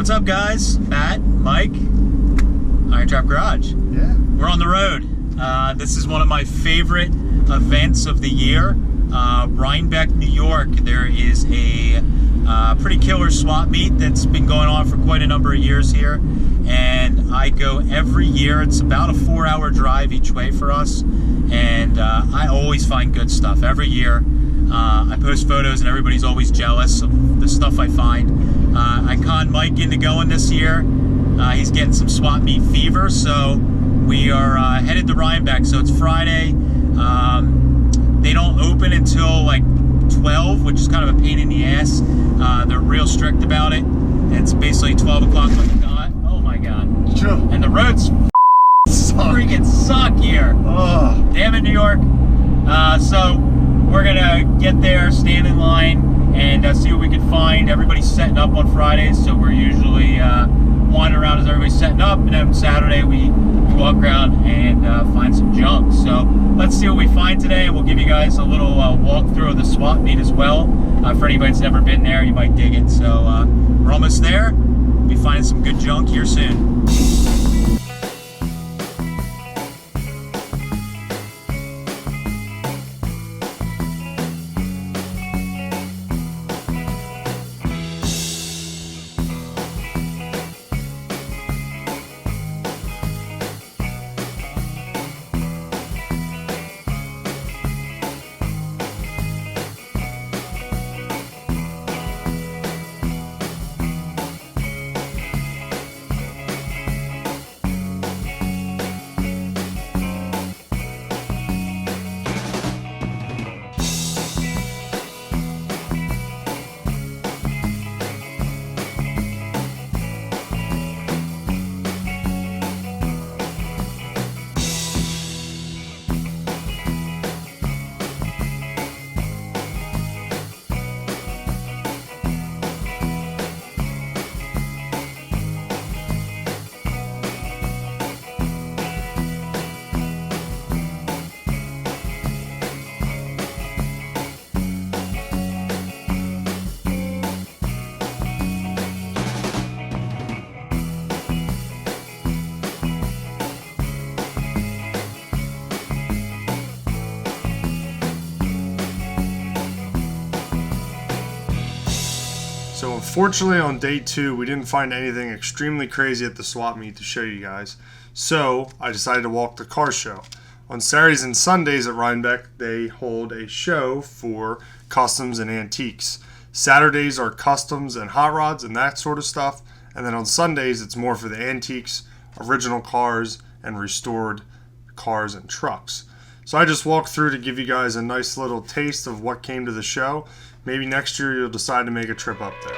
what's up, guys? Matt, Mike, IronTrap Garage. Yeah. We're on the road. This is one of my favorite events of the year. Rhinebeck, New York. There is a pretty killer swap meet that's been going on for quite a number of years here. And I go every year. It's about a 4-hour drive each way for us. And I always find good stuff every year. I post photos and everybody's always jealous of the stuff I find. I conned Mike into going this year. He's getting some swap meet fever, so we are headed to Rhinebeck. So it's Friday. They don't open until like 12, which is kind of a pain in the ass. They're real strict about it. It's basically 12 o'clock when we got. Oh my god. Sure. And the roads freaking suck here. Oh. Damn it, New York. So we're gonna get there, stand in line, and see what we can find. Everybody's setting up on Fridays, so we're usually wandering around as everybody's setting up, and then Saturday we walk around and find some junk. So let's see what we find today. We'll give you guys a little walkthrough of the swap meet as well. For anybody that's never been there, you might dig it. So we're almost there. We'll be finding some good junk here soon. So unfortunately on day 2 we didn't find anything extremely crazy at the swap meet to show you guys. So I decided to walk the car show. On Saturdays and Sundays at Rhinebeck they hold a show for customs and antiques. Saturdays are customs and hot rods and that sort of stuff. And then on Sundays it's more for the antiques, original cars, and restored cars and trucks. So I just walked through to give you guys a nice little taste of what came to the show. Maybe next year you'll decide to make a trip up there.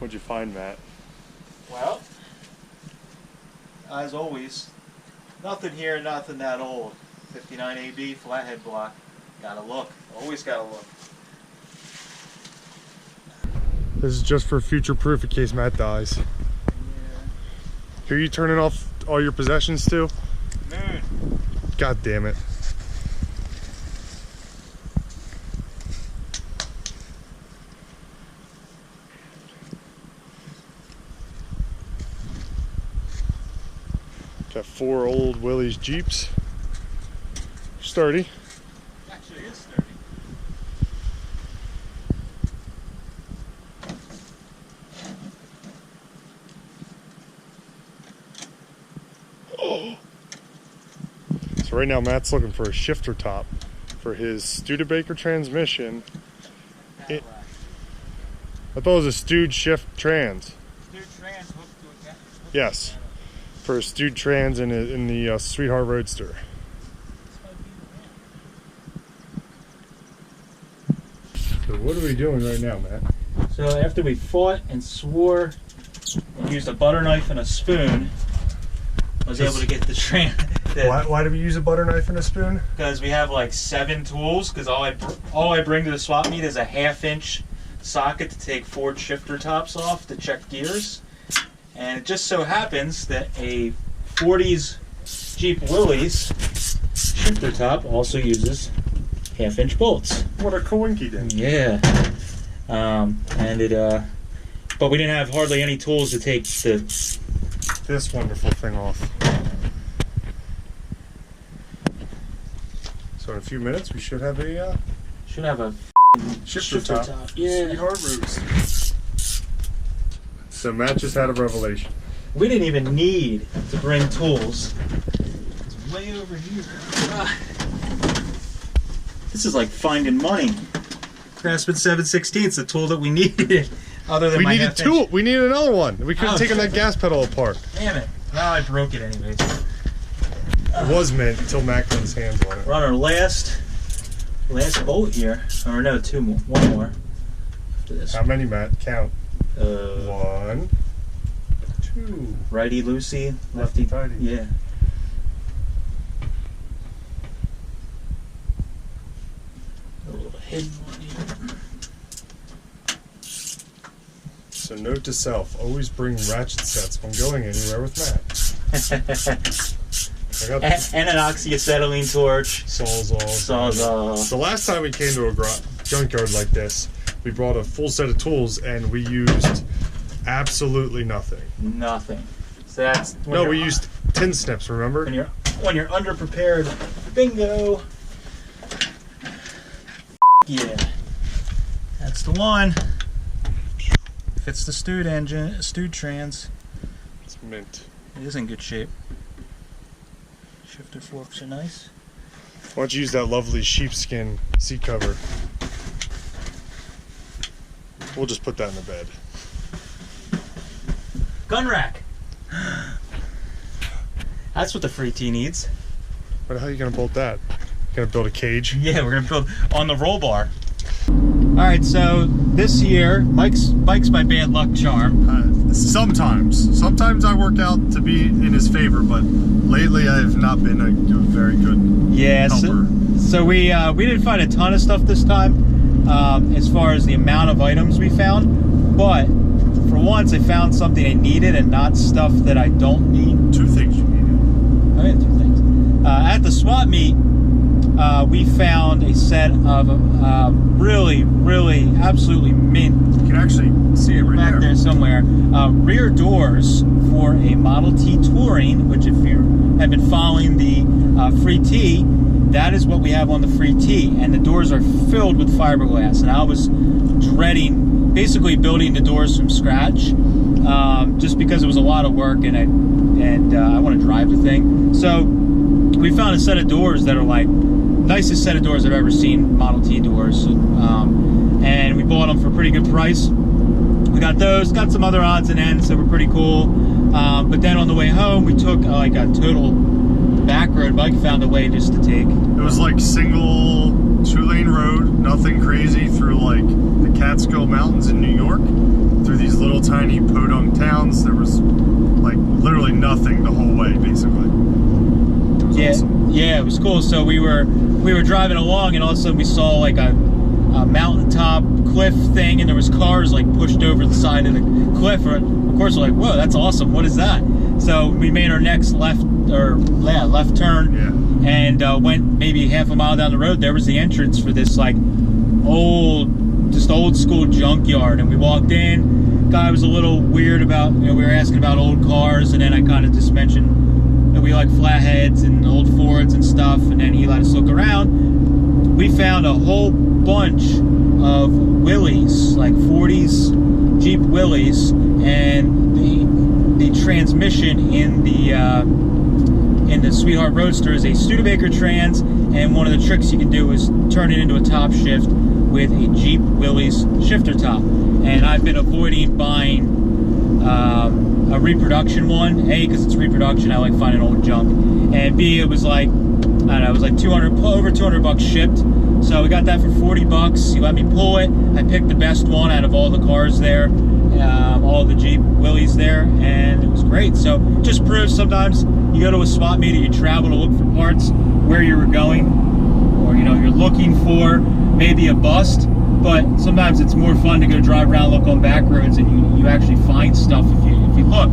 What'd you find, Matt? Well, as always, nothing here, nothing that old. 59 AB flathead block. Gotta look. Always gotta look. This is just for future proof in case Matt dies. Yeah. Who are you turning off all your possessions to? Moon. God damn it. Got 4 old Willys Jeeps. Sturdy. Actually, it is sturdy. Oh. So right now Matt's looking for a shifter top for his Studebaker transmission. I thought it was a Stude shift trans. Stude trans hooked to a cat. Yes. For a Stude trans in the Sweetheart Roadster. So what are we doing right now, Matt? So after we fought and swore and used a butter knife and a spoon, I was able to get the Why do we use a butter knife and a spoon? Because we have like 7 tools. Because all I bring to the swap meet is a 1/2-inch socket to take 4 shifter tops off to check gears. And it just so happens that a 40s Jeep Willys shifter top also uses 1/2-inch bolts. What a coinky then. Yeah. But we didn't have hardly any tools to take This wonderful thing off. So in a few minutes we should have a shifter top. Yeah. Sweetheart Roadster. So Matt just had a revelation. We didn't even need to bring tools. It's way over here. This is like finding money. Craftsman 7/16's the tool that we needed. Other than We my needed 1/2 two. inch. We needed another one. We could have Oh, taken shit. that gas pedal apart. Damn it. Well, I broke it anyways. It was meant until Matt got his hands on it. We're on our last bolt here. Or no, 2 more. 1 more. After this. How many, Matt? Count. 1, 2. Righty loosey, Lefty lefty tighty. Yeah. A little hidden one here. So note to self, always bring ratchet sets when going anywhere with Matt. I got and an oxyacetylene torch. Sawzall. The last time we came to a junkyard like this, we brought a full set of tools and we used absolutely nothing. Nothing. So that's No, we used tin snips, remember? when you're underprepared. Bingo. Yeah. That's the one. Fits the Stude engine, Stude trans. It's mint. It is in good shape. Shifter forks are nice. Why don't you use that lovely sheepskin seat cover? We'll just put that in the bed. Gun rack. That's what the free T needs. But how are you gonna bolt that? Gonna build a cage? Yeah, we're gonna build on the roll bar. All right, so this year, Mike's my bad luck charm. Sometimes I work out to be in his favor, but lately I have not been a very good helper. So we didn't find a ton of stuff this time, as far as the amount of items we found. But for once, I found something I needed and not stuff that I don't need. 2 things you needed. I had 2 things. At the swap meet, we found a set of really absolutely mint. You can actually see it right Back there somewhere. Rear doors for a Model T Touring, which if you have been following the free T, that is what we have on the free T. And the doors are filled with fiberglass. And I was dreading basically building the doors from scratch, just because it was a lot of work and I want to drive the thing. So we found a set of doors that are like nicest set of doors I've ever seen, Model T doors. And we bought them for a pretty good price. We got those, got some other odds and ends that were pretty cool. But then on the way home, we took like a total back road. Mike found a way just to take. It was like single 2-lane road, nothing crazy, through like the Catskill Mountains in New York, through these little little tiny podunk towns. There was like literally nothing the whole way, basically. It was awesome. Yeah, it was cool. So we were driving along, and all of a sudden we saw like a mountaintop cliff thing, and there was cars like pushed over the side of the cliff. Of course, we're like, whoa, that's awesome. What is that? So we made our next left turn, and went maybe half a mile down the road. There was the entrance for this like old school junkyard, and we walked in. Guy was a little weird about, we were asking about old cars, and then I kind of just mentioned that we like flatheads and old Fords and stuff, and then he let us look around. We found a whole bunch of Willys, like 40s Jeep Willys, and the transmission in the Sweetheart Roadster is a Studebaker trans, and one of the tricks you can do is turn it into a top shift with a Jeep Willys shifter top. And I've been avoiding buying a reproduction one. A, because it's reproduction, I like finding old junk, and B, it was like, I don't know, it was like over 200 bucks shipped. So we got that for 40 bucks. He let me pull it. I picked the best one out of all the cars there, all the Jeep Willys there, and it was great. So just proves sometimes you go to a swap meet or you travel to look for parts where you were going, or you're looking for maybe a bust, but sometimes it's more fun to go drive around, look on back roads, and you actually find stuff if you look.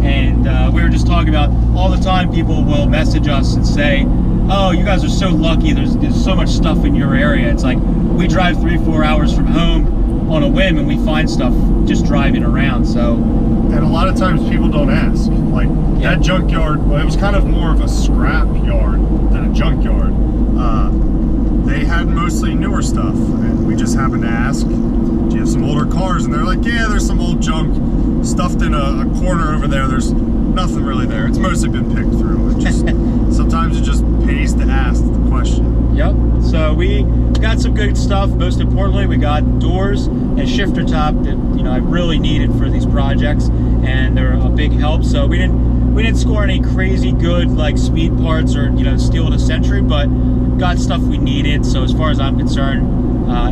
And we were just talking about all the time people will message us and say, oh, you guys are so lucky, there's so much stuff in your area. It's like we drive 3-4 hours from home on a whim, and we find stuff just driving around. So, and a lot of times people don't ask. Like that junkyard, well, it was kind of more of a scrap yard than a junkyard. They had mostly newer stuff, and we just happened to ask, do you have some older cars? And they're like, yeah, there's some old junk stuffed in a corner over there. There's nothing really there. It's mostly been picked through. It just sometimes it just pays to ask the question. Yep. So we got some good stuff. Most importantly, we got doors and shifter top that I really needed for these projects, and they're a big help. So we didn't score any crazy good like speed parts or steal the century, but got stuff we needed. So as far as I'm concerned,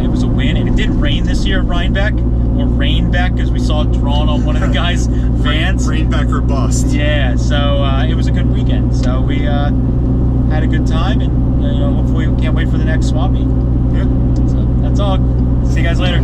it was a win. And it didn't rain this year at Rhinebeck, or Rainbeck, as we saw it drawn on one of the guys' vans. Rainbeck or bust. Yeah. So it was a good weekend. So we had a good time, and hopefully we can't wait for the next swap meet. Yeah. So that's all. See you guys later.